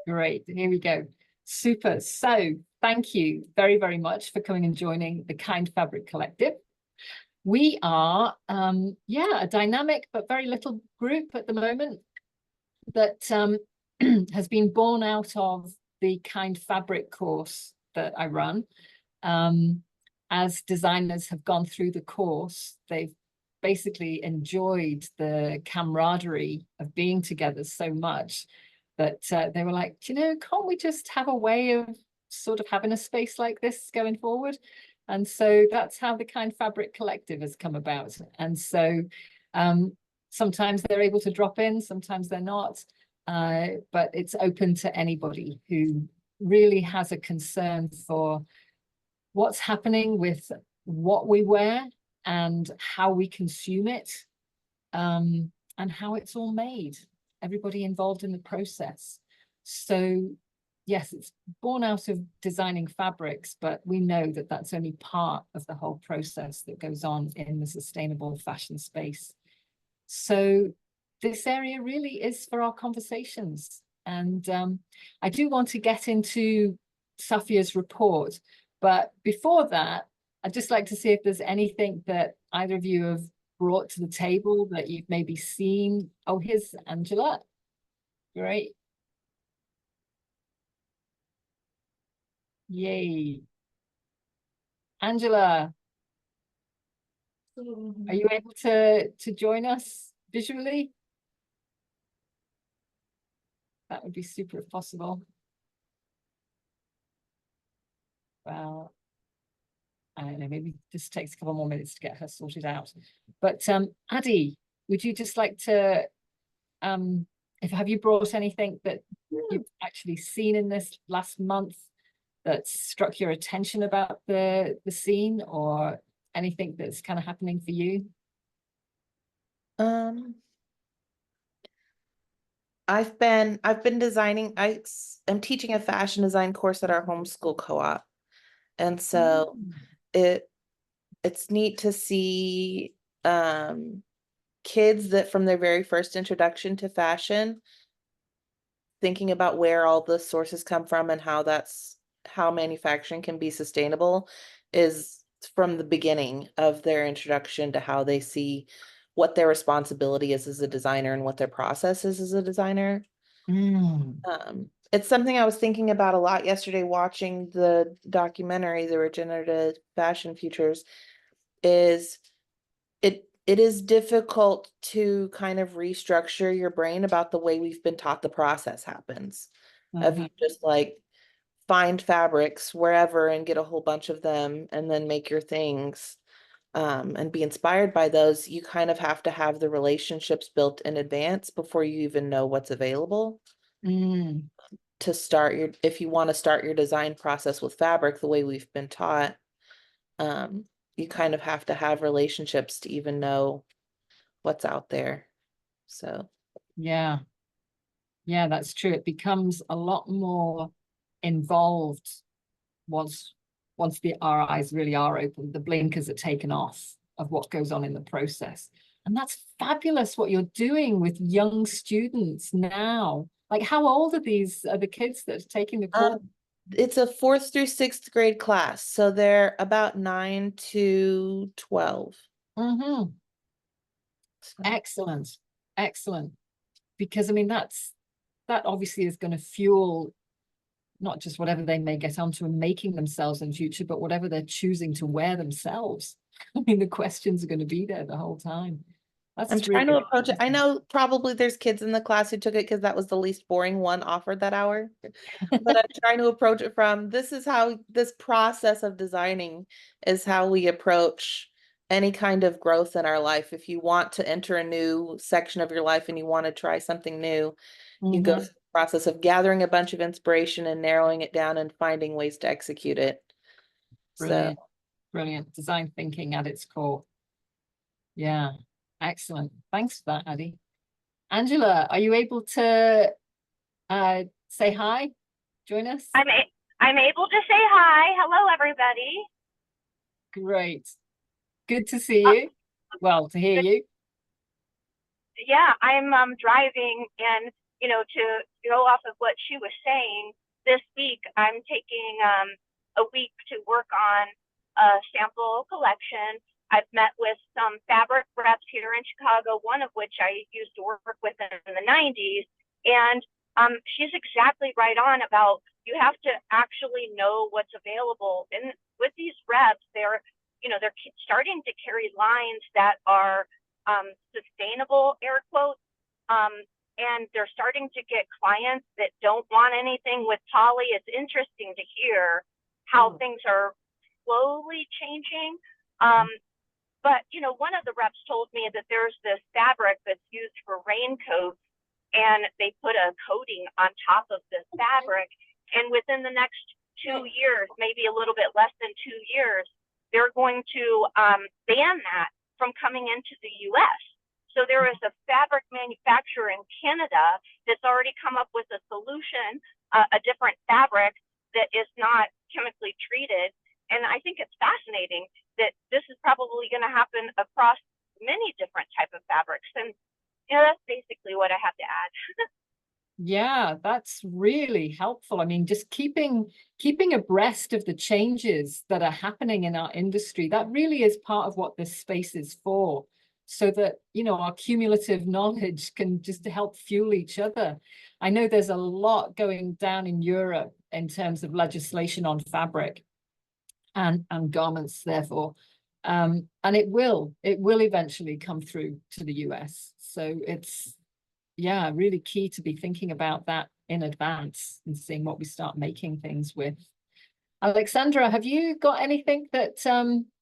Great. Here we go. Super. So thank you very, very much for coming and joining the Kind Fabric Collective. We are, a dynamic but very little group at the moment that has been born out of the Kind Fabric course that I run. As designers have gone through the course, they've basically enjoyed the camaraderie of being together so much that they were like, can't we just have a way of sort of having a space like this going forward? And so that's how the Kind Fabric Collective has come about. And so sometimes they're able to drop in, sometimes they're not, but it's open to anybody who really has a concern for what's happening with what we wear and how we consume it, and how it's all made. Everybody involved in the process. So yes, it's born out of designing fabrics, but we know that that's only part of the whole process that goes on in the sustainable fashion space. So this area really is for our conversations. And I do want to get into Safia's report, but before that, I'd just like to see if there's anything that either of you have brought to the table that you've maybe seen. Oh, here's Angela. Great. Yay. Angela, are you able to join us visually? That would be super if possible. Well, I don't know, maybe this takes a couple more minutes to get her sorted out. But Addie, would you just like to, have you brought anything that you've actually seen in this last month that struck your attention about the scene, or anything that's kind of happening for you? I've been designing, I'm teaching a fashion design course at our homeschool co-op. And so it's neat to see kids that from their very first introduction to fashion, thinking about where all the sources come from and how manufacturing can be sustainable is from the beginning of their introduction to how they see what their responsibility is as a designer and what their process is as a designer. It's something I was thinking about a lot yesterday watching the documentary, The Regenerative Fashion Futures, is it is difficult to kind of restructure your brain about the way we've been taught the process happens. Of you just like find fabrics wherever and get a whole bunch of them and then make your things, and be inspired by those. You kind of have to have the relationships built in advance before you even know what's available. To start if you want to start your design process with fabric the way we've been taught, you kind of have to have relationships to even know what's out there. So yeah, that's true. It becomes a lot more involved once our eyes really are open, the blinkers are taken off of what goes on in the process. And that's fabulous what you're doing with young students now. Like, how old are the kids that are taking the course? It's a 4th through 6th grade class, so they're about 9 to 12. So. Excellent. Because I mean, that obviously is going to fuel not just whatever they may get onto and making themselves in future, but whatever they're choosing to wear themselves. I mean, the questions are going to be there the whole time. I'm trying to approach it. I know probably there's kids in the class who took it because that was the least boring one offered that hour. But I'm trying to approach it from, this is how this process of designing is how we approach any kind of growth in our life. If you want to enter a new section of your life and you want to try something new, you go through the process of gathering a bunch of inspiration and narrowing it down and finding ways to execute it. Brilliant. Brilliant. Design thinking at its core. Yeah. Excellent. Thanks for that, Addie. Angela, are you able to say hi? Join us? I'm able to say hi. Hello, everybody. Great. Good to see you. Well, to hear you. Yeah, I'm driving, and to go off of what she was saying, this week I'm taking a week to work on a sample collection. I've met with some fabric reps here in Chicago, one of which I used to work with in the 90s. And she's exactly right on about you have to actually know what's available. And with these reps, they're starting to carry lines that are sustainable, air quotes. And they're starting to get clients that don't want anything with poly. It's interesting to hear how things are slowly changing. But, one of the reps told me that there's this fabric that's used for raincoats, and they put a coating on top of this fabric. And within the next 2 years, maybe a little bit less than 2 years, they're going to ban that from coming into the US. So there is a fabric manufacturer in Canada that's already come up with a solution, a different fabric that is not chemically treated. And I think it's fascinating that this is probably going to happen across many different type of fabrics. And that's basically what I have to add. Yeah, that's really helpful. I mean, just keeping abreast of the changes that are happening in our industry, that really is part of what this space is for, so that, our cumulative knowledge can just help fuel each other. I know there's a lot going down in Europe in terms of legislation on fabric and garments, therefore. And it will eventually come through to the US. So it's, really key to be thinking about that in advance and seeing what we start making things with. Alexandra, have you got anything that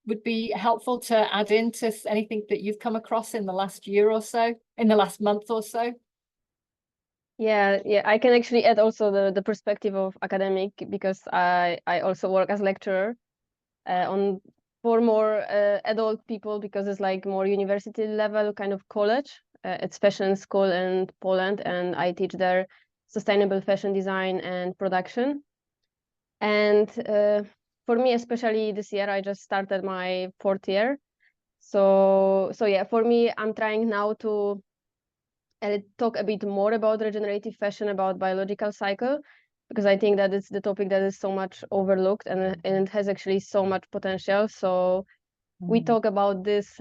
would be helpful to add into anything that you've come across in the last year or so, in the last month or so? Yeah, I can actually add also the perspective of academic, because I also work as lecturer for more adult people, because it's like more university level kind of college. It's fashion school in Poland, and I teach there sustainable fashion design and production. And for me, especially this year, I just started my 4th year. So yeah, for me, I'm trying now to talk a bit more about regenerative fashion, about biological cycle, because I think that it's the topic that is so much overlooked, and it has actually so much potential. So we talk about this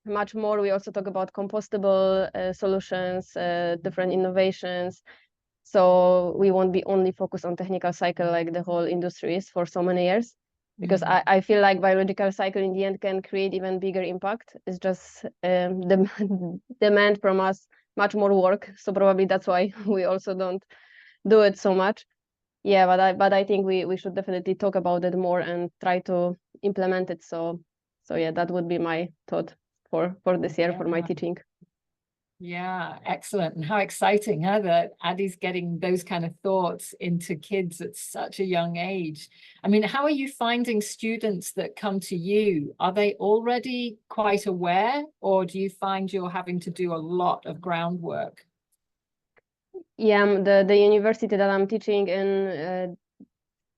much more. We also talk about compostable solutions, different innovations. So we won't be only focused on technical cycle like the whole industry is for so many years, because I feel like biological cycle in the end can create even bigger impact. It's just demand from us much more work. So probably that's why we also don't do it so much. Yeah, but I think we should definitely talk about it more and try to implement it. So yeah, that would be my thought for this year, for my teaching. Yeah, excellent. And how exciting, huh, that Addie's getting those kind of thoughts into kids at such a young age. I mean, how are you finding students that come to you? Are they already quite aware, or do you find you're having to do a lot of groundwork? Yeah, the university that I'm teaching in,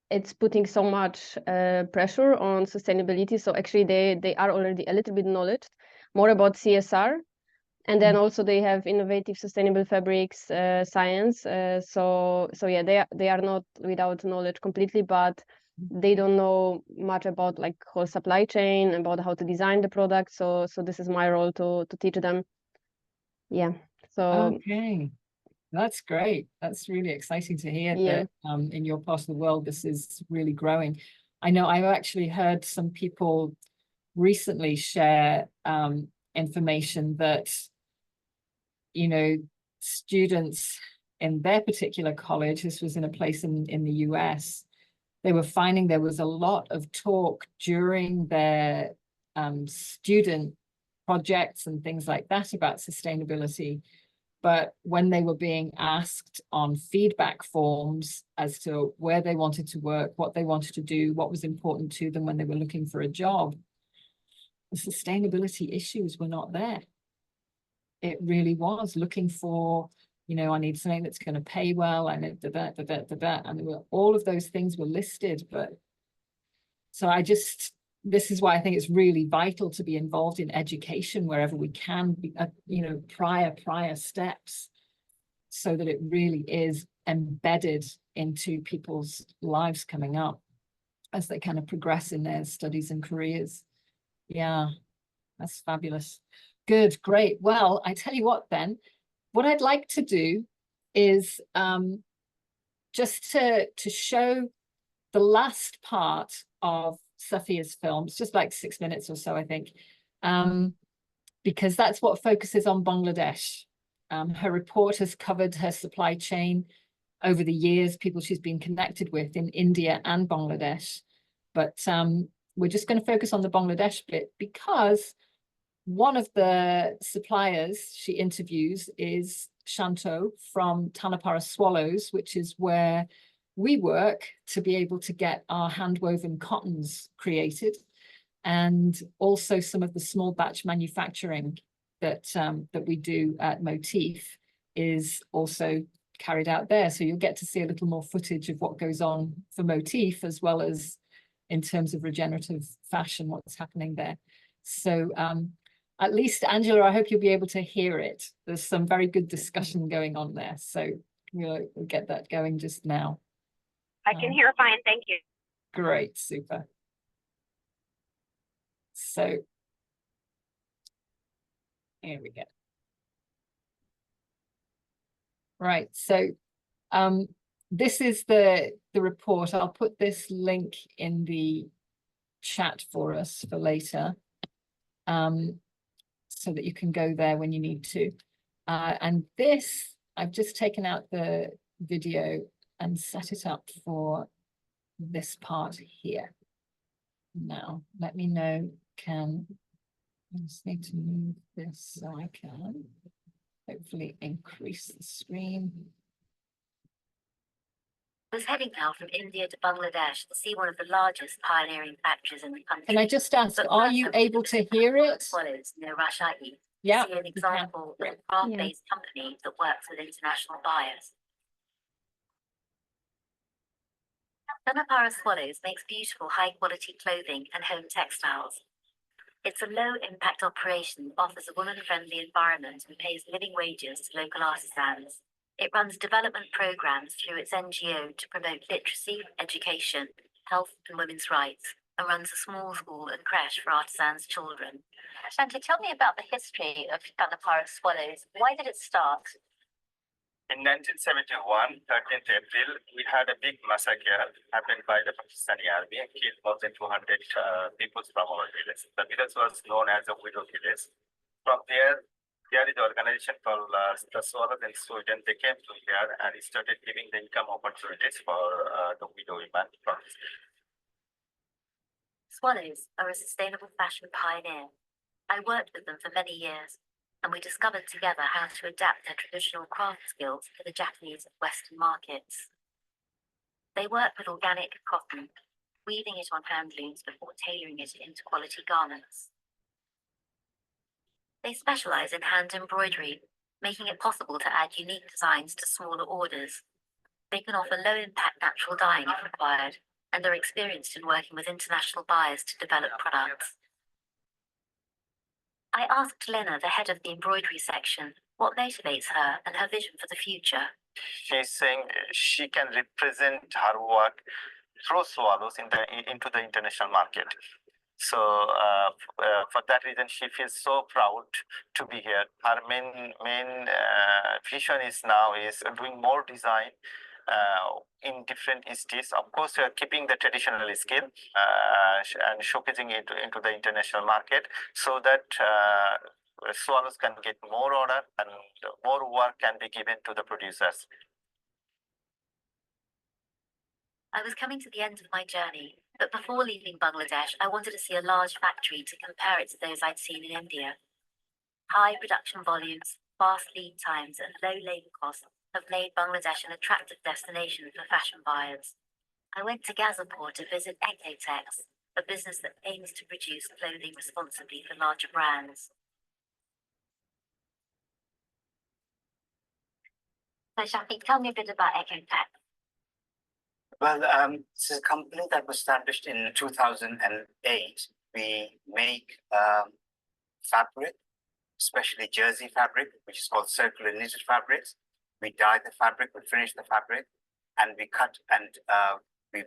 it's putting so much pressure on sustainability. So actually they are already a little bit knowledge more about CSR. And then also they have innovative sustainable fabrics science. So yeah, they are not without knowledge completely, but they don't know much about like whole supply chain, about how to design the product. So this is my role to teach them. Yeah. So okay. That's great. That's really exciting to hear that in your part of the world, this is really growing. I know I've actually heard some people recently share information that, students in their particular college, this was in a place in the US, they were finding there was a lot of talk during their student projects and things like that about sustainability. But when they were being asked on feedback forms as to where they wanted to work, what they wanted to do, what was important to them when they were looking for a job, the sustainability issues were not there. It really was looking for, I need something that's going to pay well, and and there were all of those things were listed. But so this is why I think it's really vital to be involved in education wherever we can, be, prior steps, so that it really is embedded into people's lives coming up as they kind of progress in their studies and careers. Yeah, that's fabulous. Good, great. Well, I tell you what then, what I'd like to do is just to show the last part of Safia's film. It's just like 6 minutes or so, I think, because that's what focuses on Bangladesh. Her report has covered her supply chain over the years, people she's been connected with in India and Bangladesh. But we're just going to focus on the Bangladesh bit because one of the suppliers she interviews is Shanto from Tanapara Swallows, which is where we work to be able to get our hand-woven cottons created, and also some of the small batch manufacturing that that we do at Motif is also carried out there. So you'll get to see a little more footage of what goes on for Motif, as well as in terms of regenerative fashion, what's happening there. So at least, Angela, I hope you'll be able to hear it. There's some very good discussion going on there. So we'll get that going just now. I can hear fine, thank you. Great, super. So here we go. Right, so this is the report. I'll put this link in the chat for us for later, so that you can go there when you need to. And this, I've just taken out the video and set it up for this part here. Now, let me know, I just need to move this so I can hopefully increase the screen. I was heading now from India to Bangladesh to see one of the largest pioneering factories in the country. Can I just ask, are you able to hear it? Swallows near Rajshahi. Yeah. See an example of a craft-based company that works with international buyers. Tanapara Swallows makes beautiful high-quality clothing and home textiles. It's a low-impact operation that offers a woman-friendly environment and pays living wages to local artisans. It runs development programs through its NGO to promote literacy, education, health and women's rights, and runs a small school and creche for artisans' children. Shanti, tell me about the history of Tanapara Swallows. Why did it start? In 1971, 13th April, we had a big massacre happened by the Pakistani army and killed more than 200 people from our village. The village was known as a widow village. From there is the organization called the Swallows in Sweden. They came to here and started giving the income opportunities for the widow women from this village. Swallows are a sustainable fashion pioneer. I worked with them for many years, and we discovered together how to adapt their traditional craft skills to the Japanese and Western markets. They work with organic cotton, weaving it on hand looms before tailoring it into quality garments. They specialize in hand embroidery, making it possible to add unique designs to smaller orders. They can offer low-impact natural dyeing if required, and are experienced in working with international buyers to develop products. I asked Lena, the head of the embroidery section, what motivates her and her vision for the future. She's saying she can represent her work through Swallows into the international market. So for that reason, she feels so proud to be here. Her main vision is doing more design in different states. Of course, we are keeping the traditional skill and showcasing it into the international market, so that Swallows can get more order and more work can be given to the producers. I was coming to the end of my journey, but before leaving Bangladesh, I wanted to see a large factory to compare it to those I'd seen in India. High production volumes, fast lead times, and low labor costs have made Bangladesh an attractive destination for fashion buyers. I went to Gazipur to visit Ecotex, a business that aims to produce clothing responsibly for larger brands. So Shafiq, tell me a bit about Ecotex. Well, this is a company that was established in 2008. We make fabric, especially jersey fabric, which is called circular knitted fabrics. We dye the fabric, we finish the fabric, and we cut and we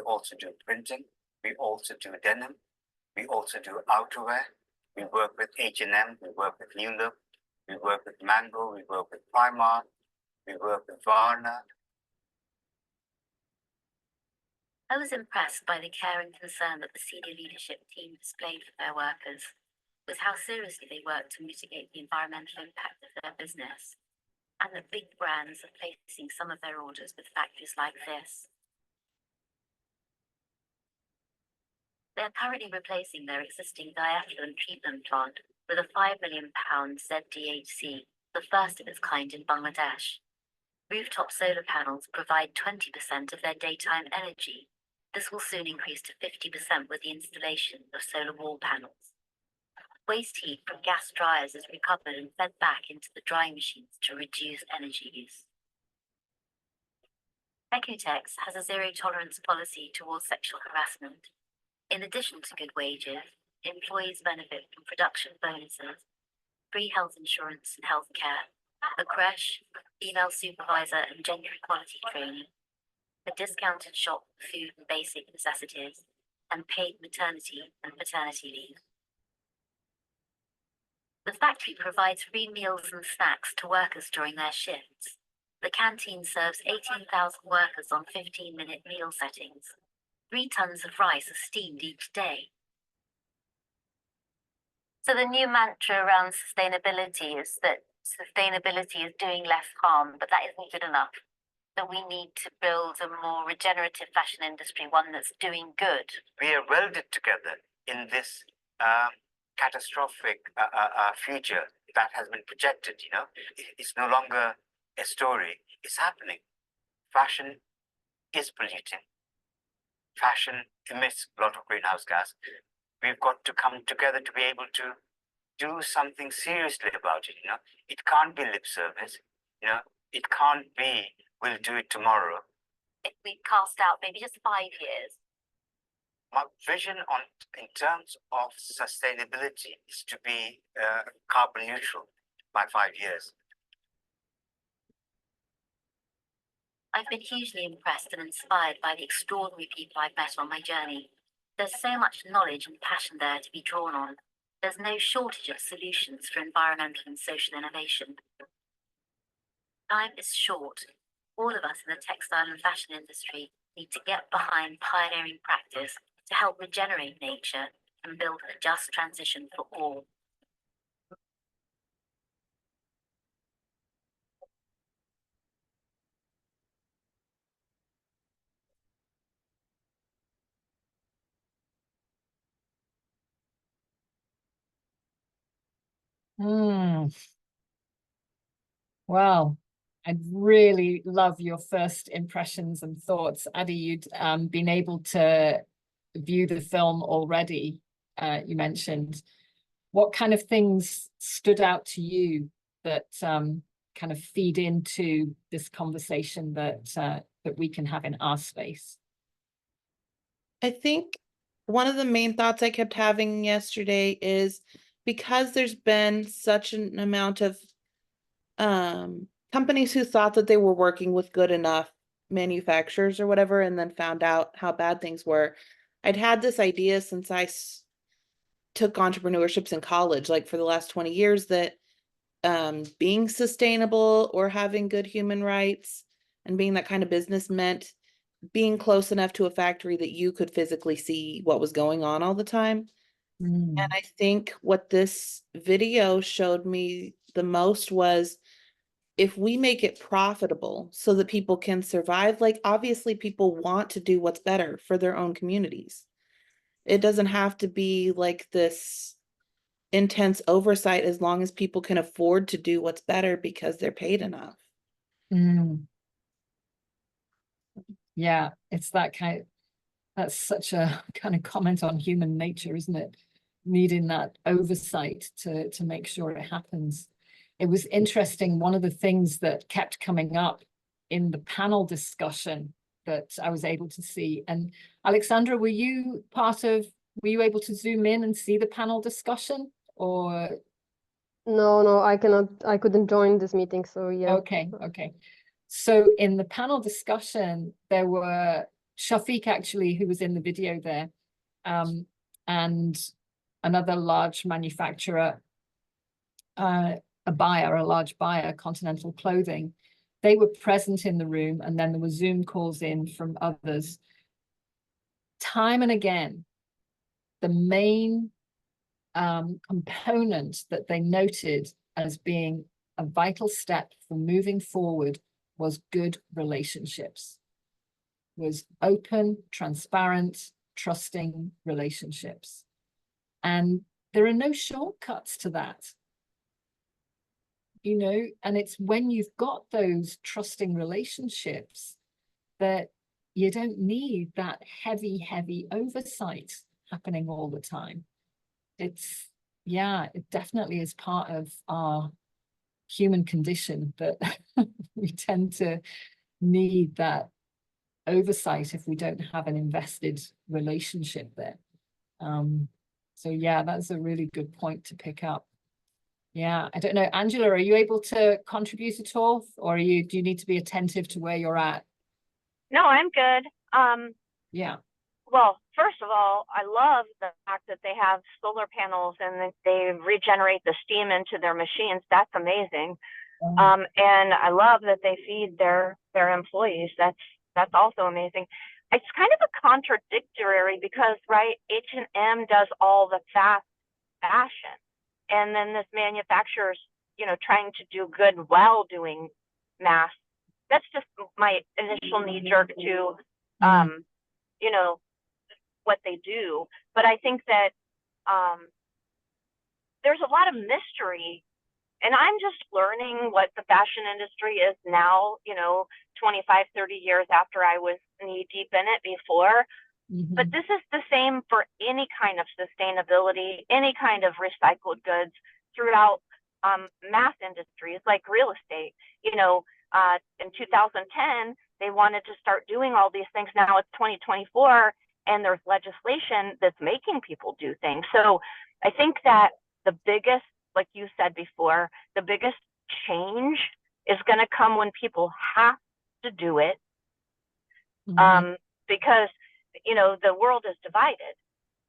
also do printing, we also do denim, we also do outerwear, we work with H&M, we work with New Look, we work with Mango, we work with Primark, we work with Varna. I was impressed by the care and concern that the senior leadership team displayed for their workers, with how seriously they work to mitigate the environmental impact of their business, and that big brands are placing some of their orders with factories like this. They are currently replacing their existing diaffluent treatment plant with a £5 million ZDHC, the first of its kind in Bangladesh. Rooftop solar panels provide 20% of their daytime energy. This will soon increase to 50% with the installation of solar wall panels. Waste heat from gas dryers is recovered and fed back into the drying machines to reduce energy use. Ecotex has a zero-tolerance policy towards sexual harassment. In addition to good wages, employees benefit from production bonuses, free health insurance and health care, a creche, female supervisor and gender equality training, a discounted shop for food and basic necessities, and paid maternity and paternity leave. The factory provides free meals and snacks to workers during their shifts. The canteen serves 18,000 workers on 15-minute meal settings. 3 tons of rice are steamed each day. So the new mantra around sustainability is that sustainability is doing less harm, but that isn't good enough. That we need to build a more regenerative fashion industry, one that's doing good. We are welded together in this catastrophic future that has been projected, you know. It's no longer a story, it's happening. Fashion is polluting. Fashion emits a lot of greenhouse gas. We've got to come together to be able to do something seriously about it, you know. It can't be lip service, you know. It can't be, we'll do it tomorrow. If we cast out maybe just 5 years. My vision in terms of sustainability is to be carbon neutral by 5 years. I've been hugely impressed and inspired by the extraordinary people I've met on my journey. There's so much knowledge and passion there to be drawn on. There's no shortage of solutions for environmental and social innovation. Time is short. All of us in the textile and fashion industry need to get behind pioneering practice to help regenerate nature and build a just transition for all. Wow. I'd really love your first impressions and thoughts. Adi, you'd been able to view the film already, you mentioned. What kind of things stood out to you that kind of feed into this conversation that that we can have in our space? I think one of the main thoughts I kept having yesterday is because there's been such an amount of companies who thought that they were working with good enough manufacturers or whatever, and then found out how bad things were. I'd had this idea since I took entrepreneurships in college, like for the last 20 years, that being sustainable or having good human rights and being that kind of business meant being close enough to a factory that you could physically see what was going on all the time. And I think what this video showed me the most was, if we make it profitable so that people can survive, like obviously people want to do what's better for their own communities. It doesn't have to be like this intense oversight as long as people can afford to do what's better because they're paid enough. Yeah, it's that kind of, that's such a kind of comment on human nature, isn't it? Needing that oversight to make sure it happens. It was interesting. One of the things that kept coming up in the panel discussion that I was able to see, and Alexandra, were you able to zoom in and see the panel discussion, or? No, I couldn't join this meeting, so yeah. Okay. So in the panel discussion, there were Shafiq, actually, who was in the video there, and another large manufacturer, a large buyer, Continental Clothing. They were present in the room, and then there were Zoom calls in from others. Time and again, the main component that they noted as being a vital step for moving forward was good relationships, was open, transparent, trusting relationships. And there are no shortcuts to that, you know, and it's when you've got those trusting relationships that you don't need that heavy oversight happening all the time. It's, yeah, it definitely is part of our human condition that we tend to need that oversight if we don't have an invested relationship there. So yeah, that's a really good point to pick up. Yeah, I don't know, Angela, are you able to contribute at all, or do you need to be attentive to where you're at? No, I'm good. Yeah. Well, first of all, I love the fact that they have solar panels and that they regenerate the steam into their machines. That's amazing. And I love that they feed their employees. That's also amazing. It's kind of a contradictory because, right, H&M does all the fast fashion, and then this manufacturer's, you know, trying to do good while doing mass. That's just my initial knee jerk to, you know, what they do. But I think that there's a lot of mystery, and I'm just learning what the fashion industry is now, you know, 25, 30 years after I was knee deep in it before. But this is the same for any kind of sustainability, any kind of recycled goods throughout mass industries like real estate. You know, in 2010, they wanted to start doing all these things. Now it's 2024, and there's legislation that's making people do things. So I think that the biggest, like you said before, the biggest change is going to come when people have to do it, because, you know, the world is divided.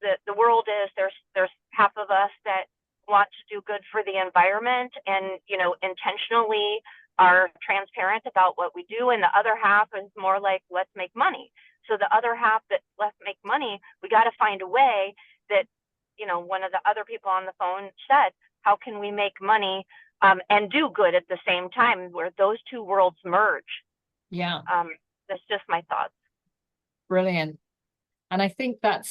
The world is, there's half of us that want to do good for the environment and, you know, intentionally are transparent about what we do, and the other half is more like, let's make money. So the other half that let's make money, we got to find a way that, you know, one of the other people on the phone said, how can we make money and do good at the same time, where those two worlds merge? Yeah. That's just my thoughts. Brilliant. And I think that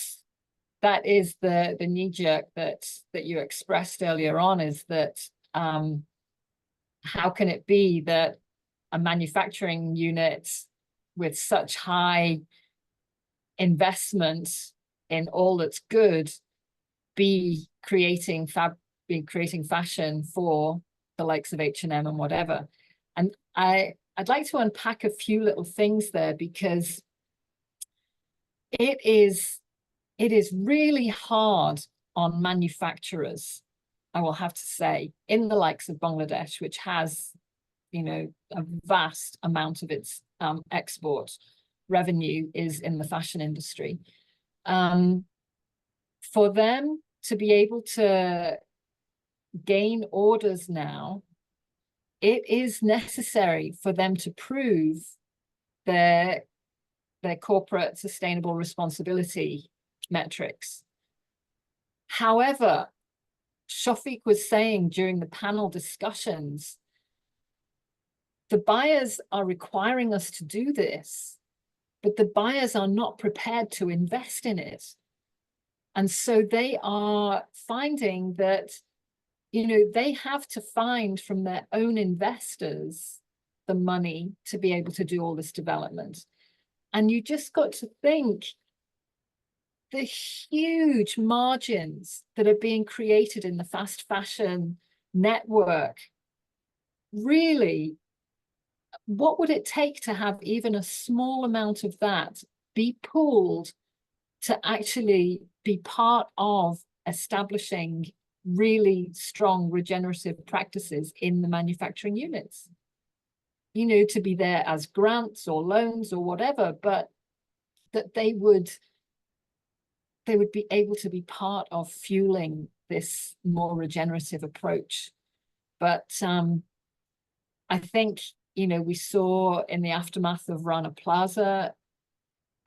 is the knee jerk that you expressed earlier on, is that how can it be that a manufacturing unit with such high investment in all that's good be creating fashion for the likes of H&M and whatever. And I'd like to unpack a few little things there, because it is really hard on manufacturers, I will have to say, in the likes of Bangladesh, which has, you know, a vast amount of its export revenue is in the fashion industry. For them to be able to gain orders now, it is necessary for them to prove their corporate sustainable responsibility metrics. However, Shafiq was saying during the panel discussions, the buyers are requiring us to do this, but the buyers are not prepared to invest in it. And so they are finding that, you know, they have to find from their own investors the money to be able to do all this development. And you just got to think the huge margins that are being created in the fast fashion network. Really, what would it take to have even a small amount of that be pooled to actually be part of establishing really strong regenerative practices in the manufacturing units, you know, to be there as grants or loans or whatever, but that they would be able to be part of fueling this more regenerative approach. But I think, you know, we saw in the aftermath of Rana Plaza,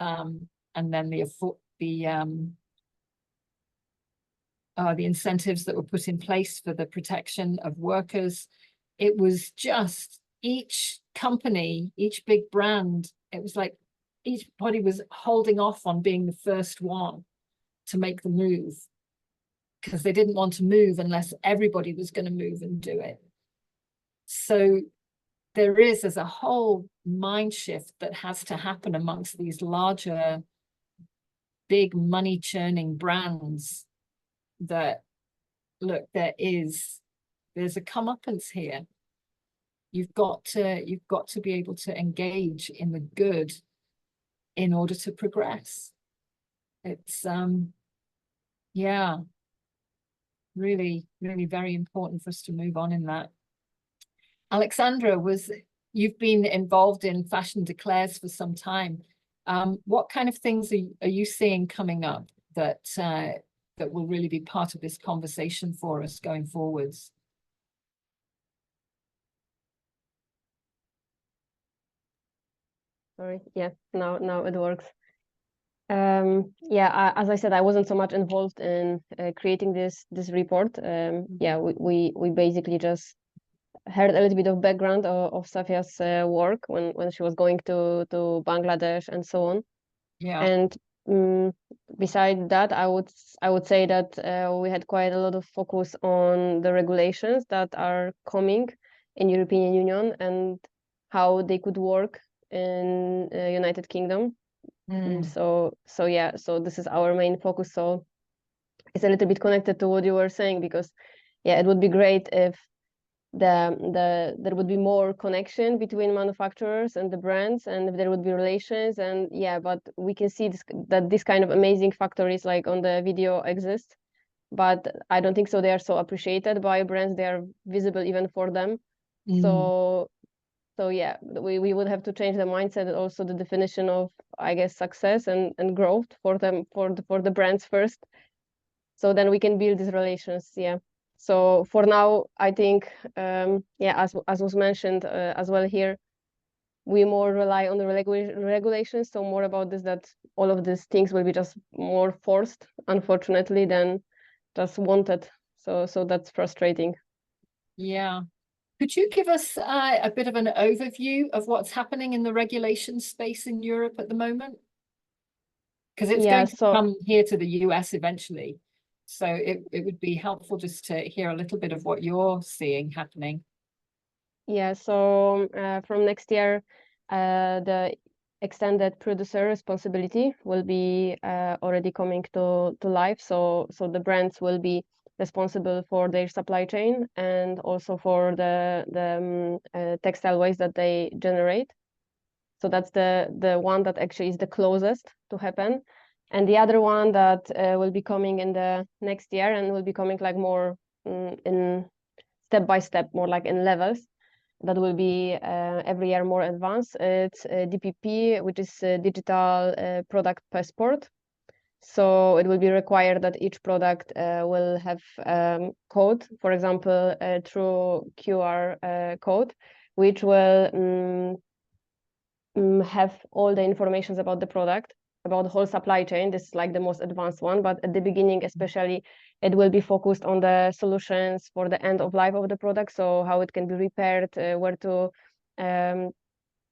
and then the incentives that were put in place for the protection of workers, it was just each company, each big brand, it was like each body was holding off on being the first one to make the move, because they didn't want to move unless everybody was going to move and do it. So there's a whole mind shift that has to happen amongst these larger, big money churning brands, that, look, there's a comeuppance here. You've got to be able to engage in the good in order to progress. It's yeah, really, really very important for us to move on in that. Alexandra, you've been involved in Fashion Declares for some time. What kind of things are you seeing coming up that will really be part of this conversation for us going forwards? Sorry, yeah, now it works. Yeah, as I said, I wasn't so much involved in creating this report. Yeah, we basically just heard a little bit of background of Safia's work when she was going to Bangladesh and so on. Yeah. And beside that, I would say that we had quite a lot of focus on the regulations that are coming in European Union and how they could work in United Kingdom. So yeah, so this is our main focus. So it's a little bit connected to what you were saying, because yeah, it would be great if there would be more connection between manufacturers and the brands, and if there would be relations. And yeah, but we can see that this kind of amazing factories like on the video exist, but I don't think so they are so appreciated by brands. They are visible even for them. So yeah, we would have to change the mindset and also the definition of, I guess, success and growth for them, for the brands first. So then we can build these relations. Yeah. So for now, I think, yeah, as was mentioned as well here, we more rely on the regulations. So more about this, that all of these things will be just more forced, unfortunately, than just wanted. So that's frustrating. Yeah. Could you give us a bit of an overview of what's happening in the regulation space in Europe at the moment? Because it's going to come here to the US eventually. So it would be helpful just to hear a little bit of what you're seeing happening. Yeah, so from next year, the extended producer responsibility will be already coming to life. So the brands will be responsible for their supply chain and also for the textile waste that they generate. So that's the one that actually is the closest to happen. And the other one that will be coming in the next year and will be coming like more in step by step, more like in levels, that will be every year more advanced. It's DPP, which is Digital Product Passport. So it will be required that each product will have code, for example, through QR code, which will have all the information about the product, about the whole supply chain. This is like the most advanced one, but at the beginning especially, it will be focused on the solutions for the end of life of the product. So how it can be repaired, where to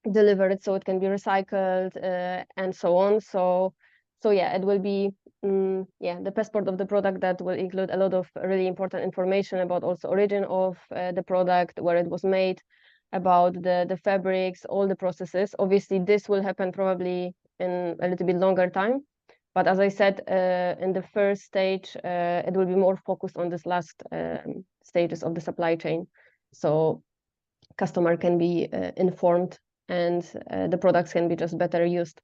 deliver it so it can be recycled, and so on. So yeah, it will be yeah, the passport of the product that will include a lot of really important information about also origin of the product, where it was made, about the fabrics, all the processes. Obviously, this will happen probably in a little bit longer time. But as I said, in the first stage, it will be more focused on this last stages of the supply chain. So customer can be informed and the products can be just better used.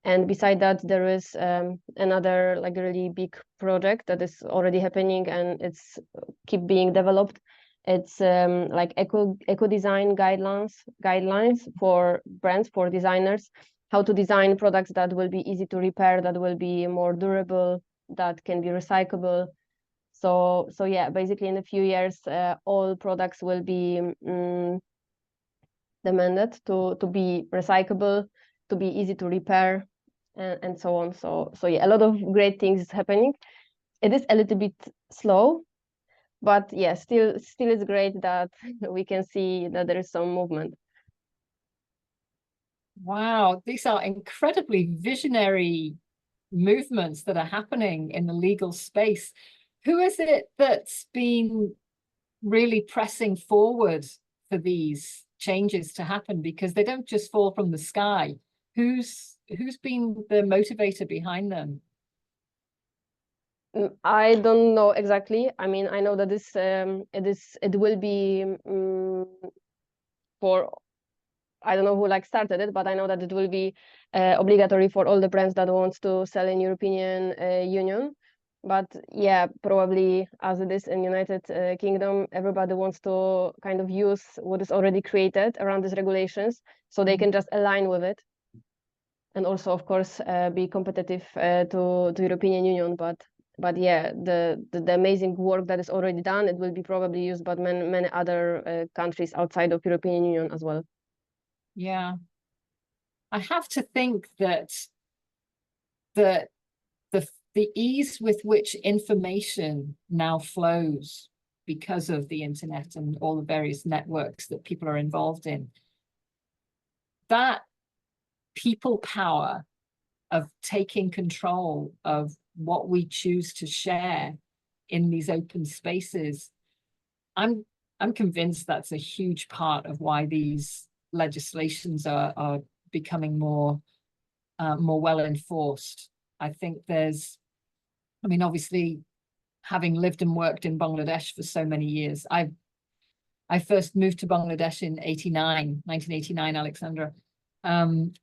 And beside that, there is another like really big project that is already happening, and it's keep being developed. It's like eco design guidelines for brands, for designers, how to design products that will be easy to repair, that will be more durable, that can be recyclable. So yeah, basically in a few years, all products will be demanded to be recyclable, to be easy to repair, and so on. So yeah, a lot of great things is happening. It is a little bit slow, but yeah, still it's great that we can see that there is some movement. Wow, these are incredibly visionary movements that are happening in the legal space. Who is it that's been really pressing forward for these changes to happen? Because they don't just fall from the sky. Who's been the motivator behind them? I don't know exactly. I mean, I know that this it will be for, I don't know who like started it, but I know that it will be obligatory for all the brands that wants to sell in European Union. But yeah, probably as it is in United Kingdom, everybody wants to kind of use what is already created around these regulations, so they can just align with it, and also of course be competitive to European Union. But yeah, the amazing work that is already done, it will be probably used by many other countries outside of European Union as well. Yeah, I have to think that the ease with which information now flows because of the internet and all the various networks that people are involved in, that people power of taking control of what we choose to share in these open spaces, I'm convinced that's a huge part of why these legislations are becoming more well enforced. I think I mean, obviously, having lived and worked in Bangladesh for so many years, I first moved to Bangladesh in 1989, Alexandra. And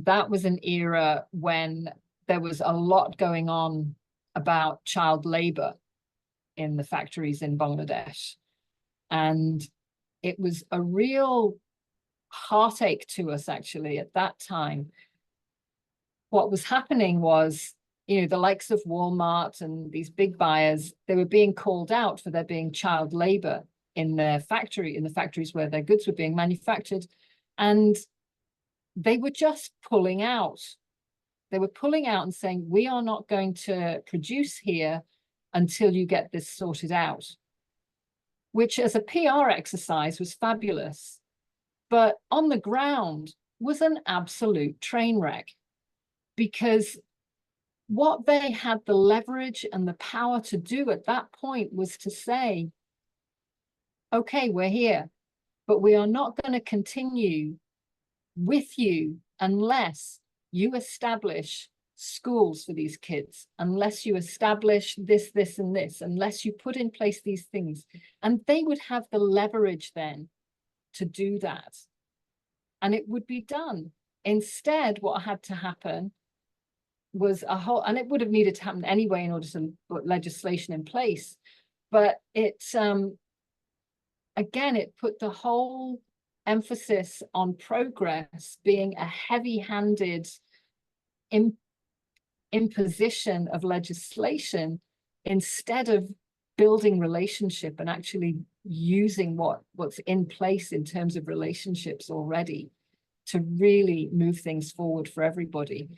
that was an era when there was a lot going on about child labor in the factories in Bangladesh. And it was a real heartache to us, actually, at that time. What was happening was, the likes of Walmart and these big buyers, they were being called out for there being child labor in the factories where their goods were being manufactured. And they were just pulling out. They were pulling out and saying, we are not going to produce here until you get this sorted out, which as a PR exercise was fabulous, but on the ground was an absolute train wreck, because what they had the leverage and the power to do at that point was to say, okay, we're here, but we are not going to continue with you unless you establish schools for these kids, unless you establish this, this, and this, unless you put in place these things. And they would have the leverage then to do that. And it would be done. Instead, what had to happen was and it would have needed to happen anyway in order to put legislation in place. But again, it put the whole emphasis on progress being a heavy-handed imposition of legislation instead of building relationship and actually using what's in place in terms of relationships already to really move things forward for everybody.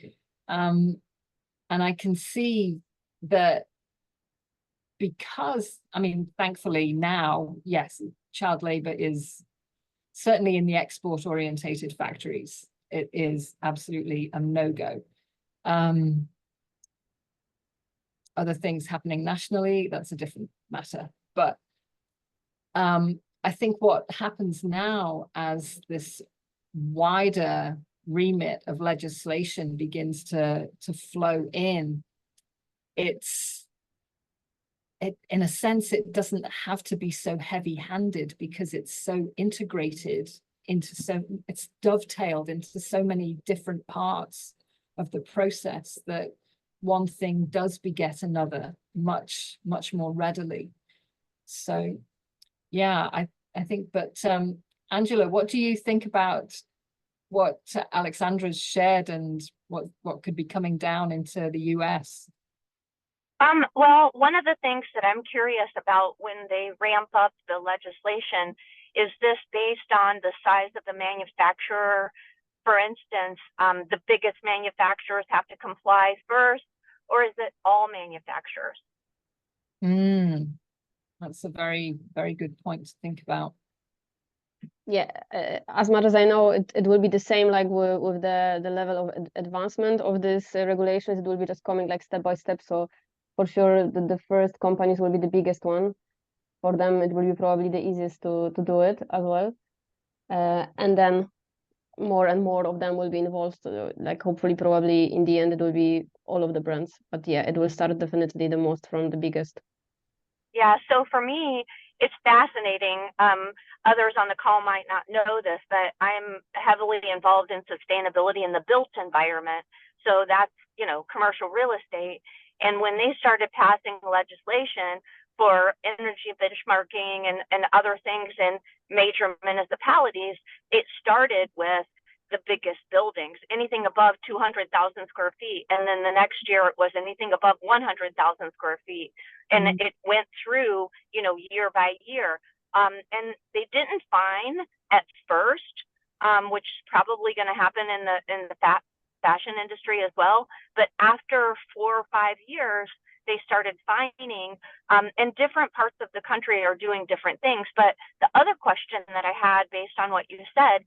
And I can see that, because, I mean, thankfully now, yes, child labor is certainly in the export-orientated factories, it is absolutely a no-go. Other things happening nationally, that's a different matter. But I think what happens now as this wider remit of legislation begins to flow in, in a sense, it doesn't have to be so heavy-handed, because it's so integrated into it's dovetailed into so many different parts of the process, that one thing does beget another much more readily. So yeah, I think, but Angela, what do you think about what Alexandra's shared and what could be coming down into the US? Well, one of the things that I'm curious about when they ramp up the legislation, is this based on the size of the manufacturer? For instance, the biggest manufacturers have to comply first, or is it all manufacturers? That's a very, very good point to think about. Yeah, as much as I know, it will be the same, like with the level of advancement of this regulations. It will be just coming like step by step. So for sure, the first companies will be the biggest one. For them, it will be probably the easiest to do it as well. And then more and more of them will be involved. Like hopefully, probably in the end, it will be all of the brands. But yeah, it will start definitely the most from the biggest. Yeah, so for me, it's fascinating. Others on the call might not know this, but I'm heavily involved in sustainability in the built environment. So that's, commercial real estate. And when they started passing legislation for energy benchmarking and other things in major municipalities, it started with the biggest buildings, anything above 200,000 square feet. And then the next year it was anything above 100,000 square feet. And it went through, year by year. And they didn't fine at first, which is probably going to happen in the fashion industry as well. But after 4 or 5 years, they started fining, and different parts of the country are doing different things. But the other question that I had based on what you said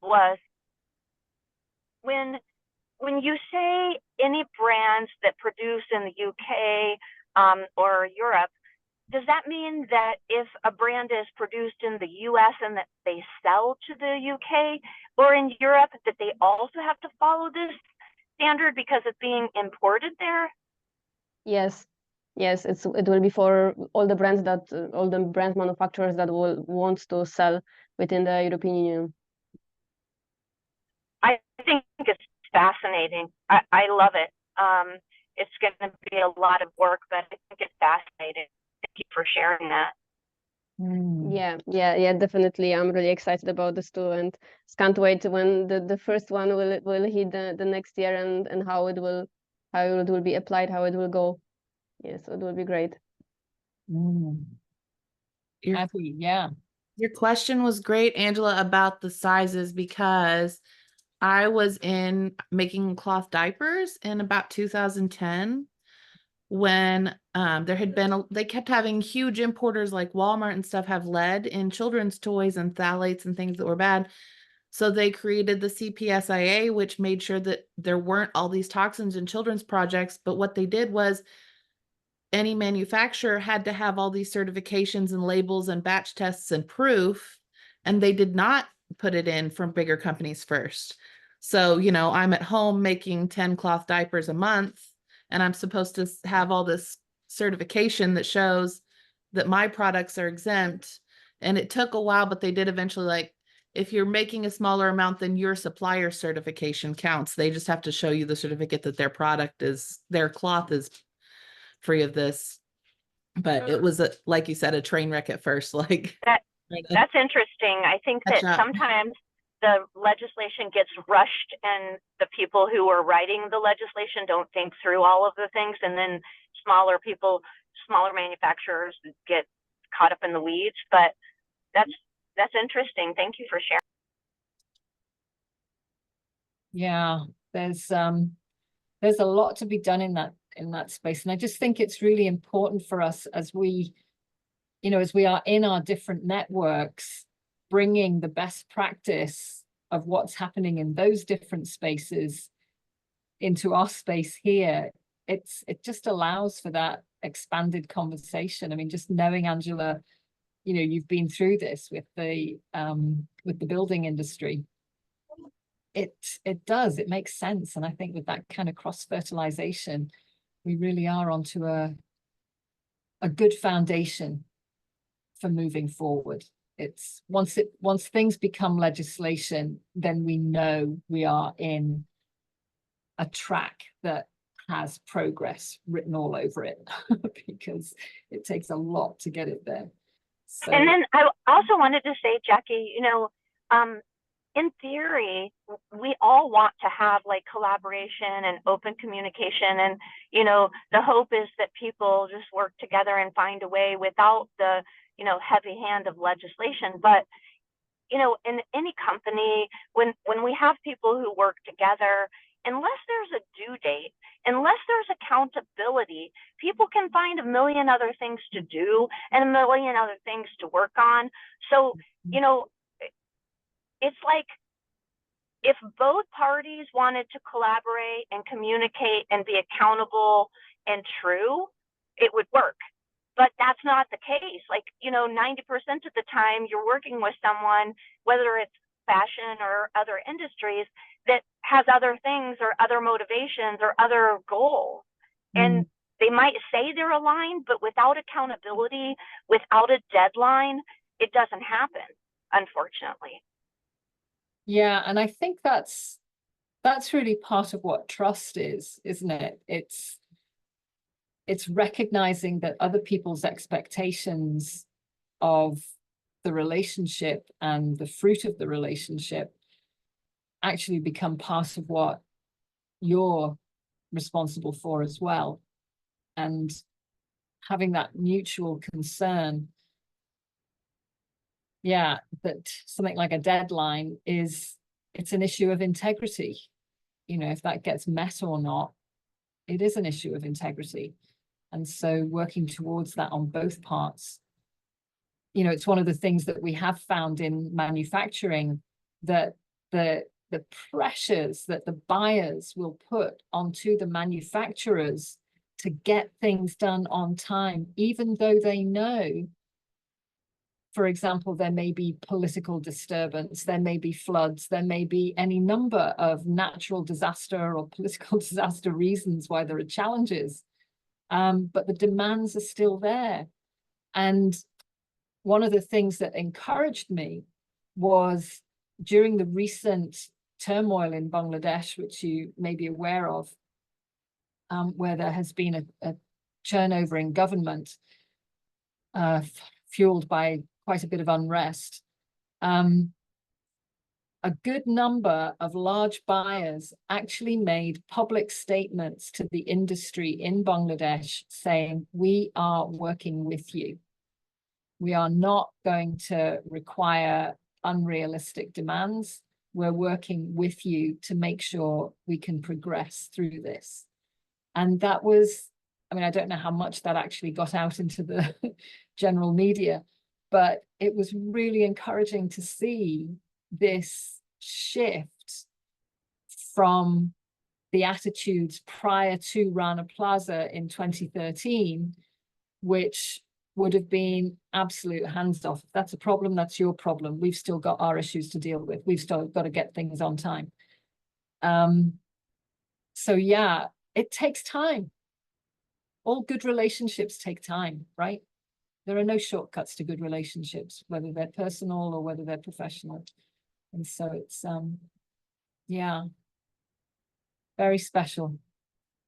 was, when you say any brands that produce in the UK or Europe, does that mean that if a brand is produced in the US and that they sell to the UK or in Europe, that they also have to follow this standard because it's being imported there? Yes, it will be for all the brands all the brand manufacturers that will want to sell within the European Union. I think it's fascinating. I love it. It's going to be a lot of work, but I think it's fascinating. Thank you for sharing that. Yeah, definitely. I'm really excited about this too, and can't wait when the first one will hit the next year and how it will be applied, how it will go. Yes, it will be great. Happy, yeah. Your question was great, Angela, about the sizes, because I was in making cloth diapers in about 2010 when there had been they kept having huge importers like Walmart and stuff have lead in children's toys and phthalates and things that were bad. So they created the CPSIA, which made sure that there weren't all these toxins in children's projects. But what they did was any manufacturer had to have all these certifications and labels and batch tests and proof, and they did not put it in from bigger companies first. So, I'm at home making 10 cloth diapers a month, and I'm supposed to have all this certification that shows that my products are exempt. And it took a while, but they did eventually, like, if you're making a smaller amount, then your supplier certification counts. They just have to show you the certificate that their cloth is free of this. But it was, like you said, a train wreck at first. Like that's interesting. I think that sometimes the legislation gets rushed and the people who are writing the legislation don't think through all of the things, and then smaller manufacturers get caught up in the weeds. But that's interesting. Thank you for sharing. Yeah, there's a lot to be done in that space, and I just think it's really important for us as we are in our different networks, bringing the best practice of what's happening in those different spaces into our space here. It just allows for that expanded conversation. I mean, just knowing, Angela, you've been through this with the building industry. It makes sense. And I think with that kind of cross-fertilization, we really are onto a good foundation for moving forward. It's once things become legislation, then we know we are in a track that has progress written all over it because it takes a lot to get it there. So, and then I also wanted to say, Jackie, you know, in theory, we all want to have like collaboration and open communication. And, you know, the hope is that people just work together and find a way without the, you know, heavy hand of legislation. But, you know, in any company, when we have people who work together, unless there's a due date, unless there's accountability, people can find a million other things to do and a million other things to work on. So, you know, it's like if both parties wanted to collaborate and communicate and be accountable and true, it would work. But that's not the case. Like, you know, 90% of the time you're working with someone, whether it's fashion or other industries, that has other things or other motivations or other goals. And they might say they're aligned, but without accountability, without a deadline, it doesn't happen, unfortunately. yeah, and I think that's really part of what trust is, isn't it? It's recognizing that other people's expectations of the relationship and the fruit of the relationship actually become part of what you're responsible for as well. And having that mutual concern, yeah, that something like a deadline it's an issue of integrity. You know, if that gets met or not, it is an issue of integrity. And so working towards that on both parts, you know, it's one of the things that we have found in manufacturing, that the pressures that the buyers will put onto the manufacturers to get things done on time, even though they know, for example, there may be political disturbance, there may be floods, there may be any number of natural disaster or political disaster reasons why there are challenges. But the demands are still there. And one of the things that encouraged me was during the recent turmoil in Bangladesh, which you may be aware of, where there has been a turnover in government fueled by quite a bit of unrest. A good number of large buyers actually made public statements to the industry in Bangladesh saying, we are working with you. We are not going to require unrealistic demands. We're working with you to make sure we can progress through this. And that was, I mean, I don't know how much that actually got out into the general media, but it was really encouraging to see this shift from the attitudes prior to Rana Plaza in 2013, which would have been absolute hands off. If that's a problem, that's your problem. We've still got our issues to deal with. We've still got to get things on time. So yeah, it takes time. All good relationships take time, right? There are no shortcuts to good relationships, whether they're personal or whether they're professional. And so it's, yeah, very special.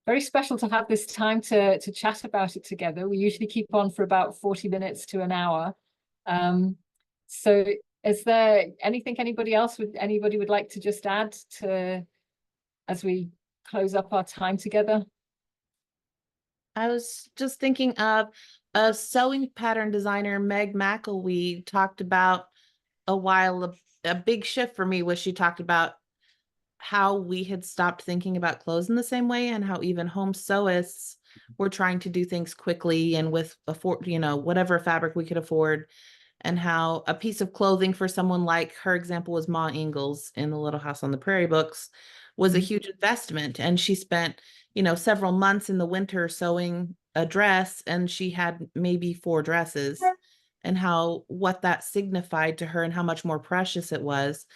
Very special to have this time to chat about it together. We usually keep on for about 40 minutes to an hour. So is there anything anybody would like to just add to as we close up our time together? I was just thinking of a sewing pattern designer, Meg McElwee, talked about a big shift for me was she talked about how we had stopped thinking about clothes in the same way, and how even home sewists were trying to do things quickly and with whatever fabric we could afford, and how a piece of clothing for someone, like her example was Ma Ingalls in the Little House on the Prairie books, was a huge investment. And she spent, several months in the winter sewing a dress, and she had maybe 4 dresses, and what that signified to her and how much more precious it was.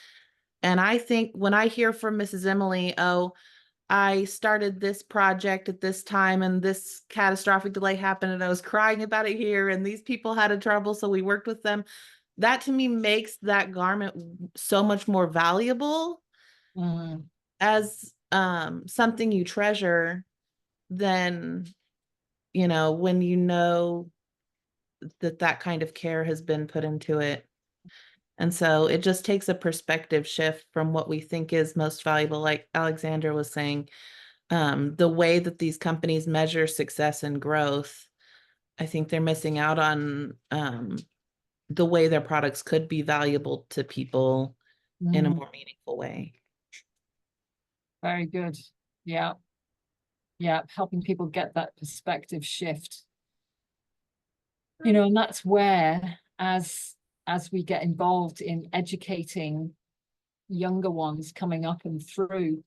And I think when I hear from Mrs. Emily, oh, I started this project at this time and this catastrophic delay happened and I was crying about it here and these people had a trouble, so we worked with them. That to me makes that garment so much more valuable as something you treasure, then, you know, when you know that that kind of care has been put into it. And so it just takes a perspective shift from what we think is most valuable, like Alexandra was saying, the way that these companies measure success and growth. I think they're missing out on the way their products could be valuable to people in a more meaningful way. Very good. Yeah. Yeah. Helping people get that perspective shift. You know, and that's where, as we get involved in educating younger ones coming up and through,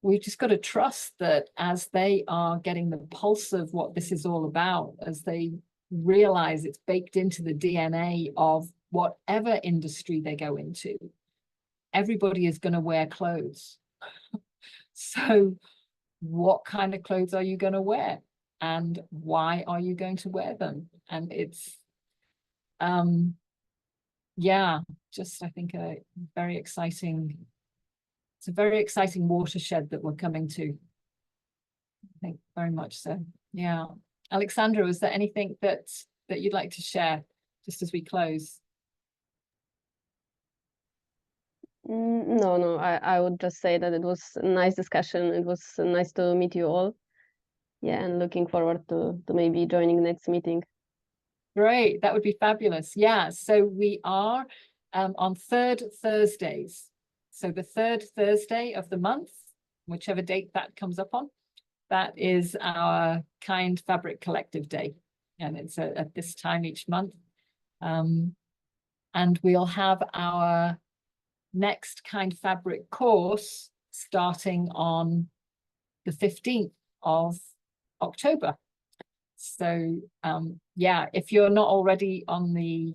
we've just got to trust that as they are getting the pulse of what this is all about, as they realize it's baked into the DNA of whatever industry they go into, everybody is going to wear clothes. So what kind of clothes are you going to wear? And why are you going to wear them? And it's, yeah, just, I think it's a very exciting watershed that we're coming to. I think very much so. Yeah. Alexandra, was there anything that you'd like to share just as we close? No, I would just say that it was a nice discussion. It was nice to meet you all. Yeah, and looking forward to maybe joining the next meeting. Great, that would be fabulous. Yeah, so we are on third Thursdays. So the third Thursday of the month, whichever date that comes up on, that is our Kind Fabric Collective Day. And it's at this time each month. And we'll have our next Kind Fabric course starting on the 15th of October. So yeah, if you're not already on the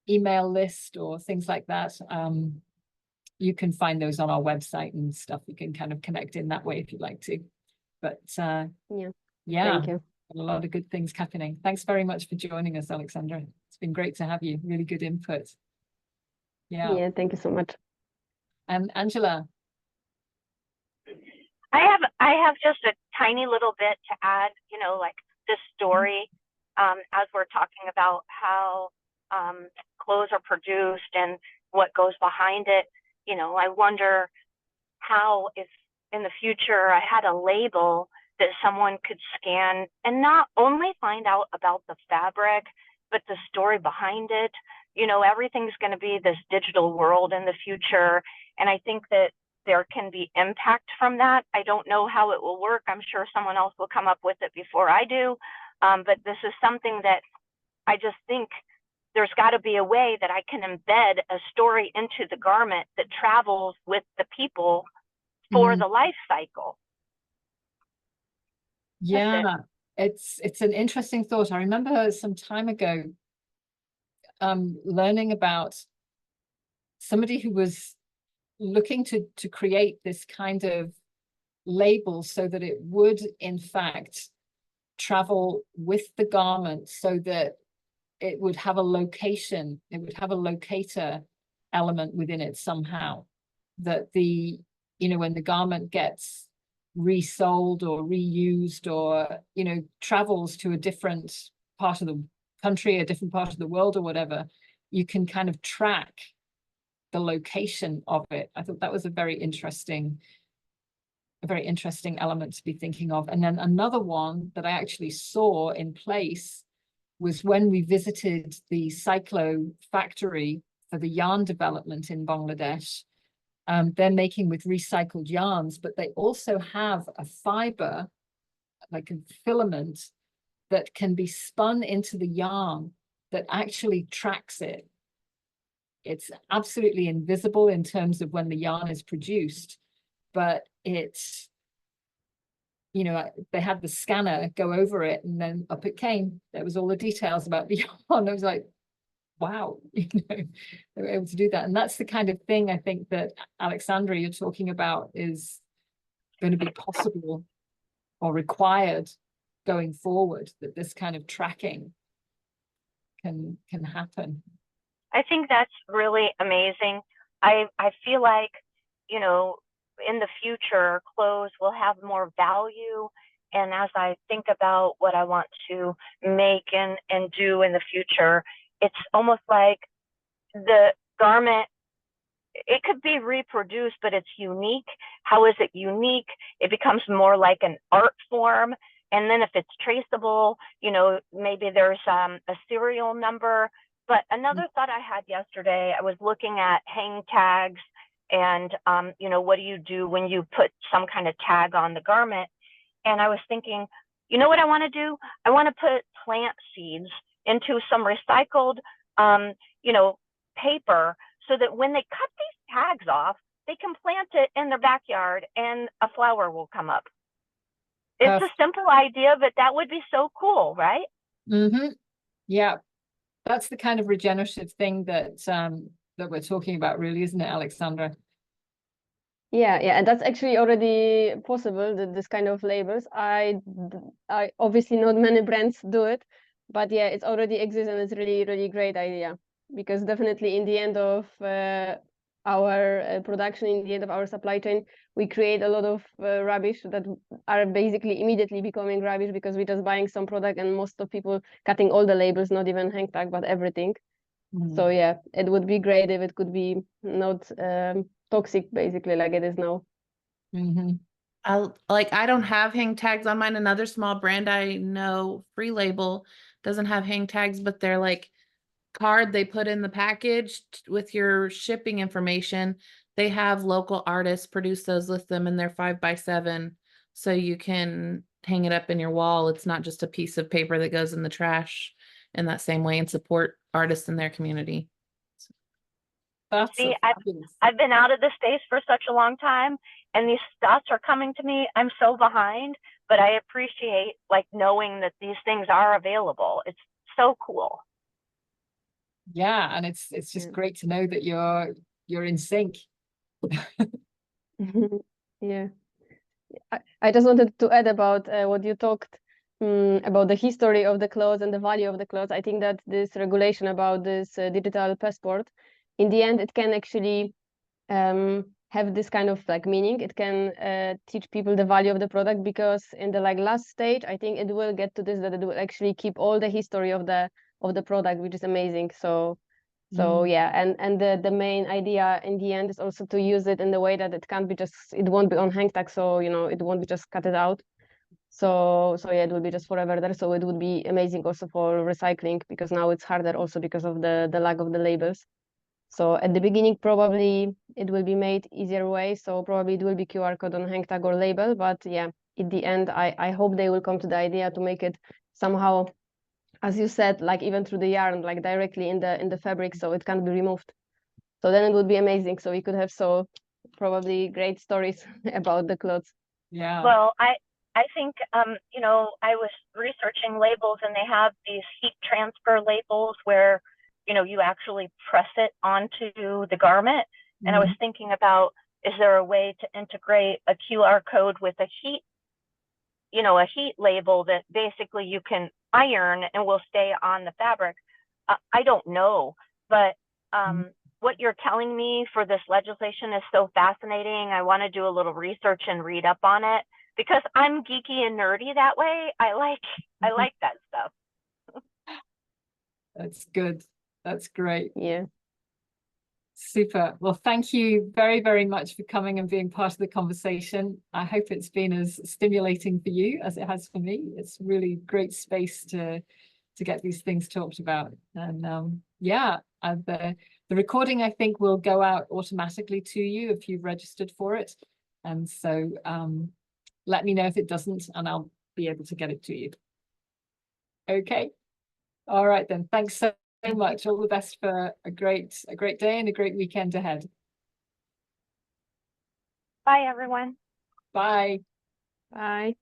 email list or things like that, you can find those on our website and stuff. You can kind of connect in that way if you'd like to. But yeah, Thank you. A lot of good things happening. Thanks very much for joining us, Alexandra. It's been great to have you. Really good input. Yeah, thank you so much. And Angela. I have just a tiny little bit to add, you know, like this story, as we're talking about how clothes are produced and what goes behind it. You know, I wonder how, if in the future I had a label that someone could scan and not only find out about the fabric, but the story behind it. You know, everything's going to be this digital world in the future. And I think that there can be impact from that. I don't know how it will work. I'm sure someone else will come up with it before I do. But this is something that I just think there's got to be a way that I can embed a story into the garment that travels with the people for the life cycle. Yeah, it's an interesting thought. I remember some time ago learning about somebody who was looking to create this kind of label so that it would in fact travel with the garment, so that it would have a location, it would have a locator element within it somehow, that the, you know, when the garment gets resold or reused or, you know, travels to a different part of the country, a different part of the world or whatever, you can kind of track the location of it. I thought that was a very interesting element to be thinking of. And then another one that I actually saw in place was when we visited the Cyclo factory for the yarn development in Bangladesh. They're making with recycled yarns, but they also have a fiber, like a filament, that can be spun into the yarn that actually tracks it. It's absolutely invisible in terms of when the yarn is produced, but it's, you know, they had the scanner go over it and then up it came. There was all the details about the yarn. I was like, wow, you know, they were able to do that. And that's the kind of thing I think that Alexandra, you're talking about, is going to be possible or required going forward, that this kind of tracking can happen. I think that's really amazing. I feel like, you know, in the future, clothes will have more value. And as I think about what I want to make and do in the future, it's almost like the garment, it could be reproduced, but it's unique. How is it unique? It becomes more like an art form. And then if it's traceable, you know, maybe there's a serial number. But another thought I had yesterday, I was looking at hang tags and, you know, what do you do when you put some kind of tag on the garment? And I was thinking, you know what I want to do? I want to put plant seeds into some recycled, you know, paper, so that when they cut these tags off, they can plant it in their backyard and a flower will come up. It's a simple idea, but that would be so cool, right? Mm-hmm. Yeah, that's the kind of regenerative thing that that we're talking about, really, isn't it, Alexandra? Yeah, and that's actually already possible, this kind of labels. I obviously not many brands do it, but yeah, it already exists, and it's really, really great idea, because definitely in the end of our production, in the end of our supply chain, we create a lot of rubbish that are basically immediately becoming rubbish, because we're just buying some product and most of people cutting all the labels, not even hang tag, but everything. So yeah, it would be great if it could be not toxic, basically, like it is now. I don't have hang tags on mine. Another small brand I know, Free Label, doesn't have hang tags, but they're like card they put in the package with your shipping information. They have local artists produce those with them, and they're 5x7, so you can hang it up in your wall. It's not just a piece of paper that goes in the trash, in that same way, and support artists in their community. See, I've been out of the space for such a long time, and these thoughts are coming to me. I'm so behind, but I appreciate like knowing that these things are available. It's so cool. Yeah, and it's just great to know that you're in sync. Yeah, I just wanted to add about what you talked about the history of the clothes and the value of the clothes. I think that this regulation about this digital passport, in the end, it can actually have this kind of like meaning. It can teach people the value of the product, because in the like last stage, I think it will get to this, that it will actually keep all the history of the product, which is amazing. So yeah, and the main idea in the end is also to use it in the way that it can't be just, it won't be on hang tag, so you know, it won't be just cut it out. So yeah, it will be just forever there. So it would be amazing also for recycling, because now it's harder also because of the lack of the labels. So at the beginning, probably it will be made easier way. So probably it will be QR code on hang tag or label. But yeah, in the end, I hope they will come to the idea to make it somehow, as you said, like even through the yarn, like directly in the fabric, so it can't be removed. So then it would be amazing. So we could have so probably great stories about the clothes. Yeah. Well, I think you know, I was researching labels, and they have these heat transfer labels where, you know, you actually press it onto the garment. And I was thinking about, is there a way to integrate a QR code with a heat, you know, a heat label that basically you can iron and will stay on the fabric? I don't know, but what you're telling me for this legislation is so fascinating. I want to do a little research and read up on it, because I'm geeky and nerdy that way. I like that stuff. That's good. That's great. Yeah. Super. Well, thank you very, very much for coming and being part of the conversation. I hope it's been as stimulating for you as it has for me. It's really great space to get these things talked about. And yeah, the recording, I think, will go out automatically to you if you've registered for it. And so let me know if it doesn't, and I'll be able to get it to you. Okay. All right then. Thanks so much. All the best for a great day and a great weekend ahead. Bye, everyone. Bye. Bye.